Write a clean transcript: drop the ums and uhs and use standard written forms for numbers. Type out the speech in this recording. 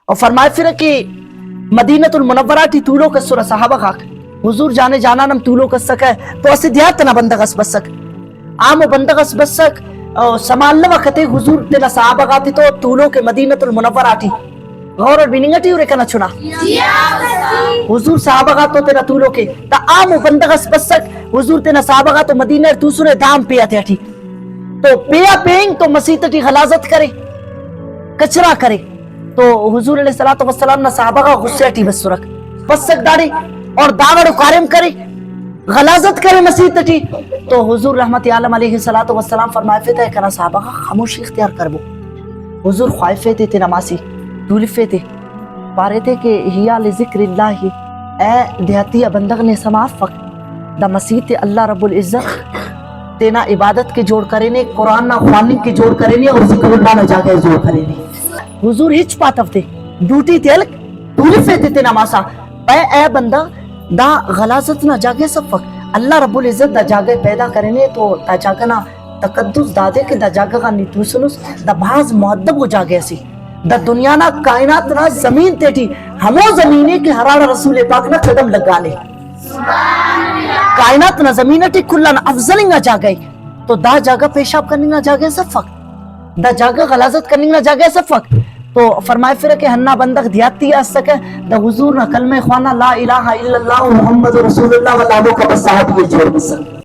اور فرمائے پھر کہ مدینۃ المنورہ ٹی طولو کا سورہ صحابہ خاک حضور جانے جانا نم طولو کا سکے تو اسی دیات نا بندگس بسک عام بندگس بسک سمال وقت حضور تینا صحابہ خاتی تو طولو کے مدینۃ المنورہ ٹی غور اور بیننگا ٹی ورے کنا چھنا حضور صحابہ خاتو تینا طولو کے تا عام بندگس بسک حضور تینا صحابہ خاتو مدینہ تو سنے دام پیا تھے ٹی تو پیا پینگ تو مسیح ٹی غلاظت کرے کچرا کرے تو حضور علیہ الصلوۃ والسلام نے صحابہ کا غصے ٹی بس رکھ پسک داڑے اور داوڑ کارم کرے غلاظت کرے مسیح ٹی تو حضور رحمت عالم علیہ الصلوۃ والسلام فرمائے تھے کہ صحابہ کا خاموشی اختیار کربو حضور خائفے تھے نمازی دولفے تھے پارے تھے کہ ہیا لذکر اللہ اے دیہاتی بندگ نے سمافق دا مسیح تے اللہ رب العزت تینا عبادت کے جوڑ کرے نے قرآن نہ خوانی کے جوڑ کرے نے اور ذکر اللہ نہ جاگے جوڑ کرے نے حضور ہچ پاتو تھے ڈیوٹی تھے دولفے تھے نمازا اے بندہ دا غلاظت نہ جاگے سفق اللہ رب العزت دا جاگے پیدا کرے نے تو دا جاگنا تقدس دادے کہ دا جاگا نیتو سنس دا بھاز معدب ہو جاگے سی دا دنیا نا کائنات نا زمین تے تھی ہمو زمینے کے حرار رسول پاک نا قدم لگا لے کائنات نا زمینہ ٹی کلن افضل نہ جاگے تو دا جاگا پیشاب کرنے نہ جاگے سفق دا جاگا غلاظت کرنے نہ جاگے سفق تو فرمائے پھر کہ ہنہ بندق دیاتی آس سکے دا حضور نہ کلمہ خوانا لا الہ الا اللہ محمد رسول اللہ واللہ کا بصاحب یہ جوڑ بسر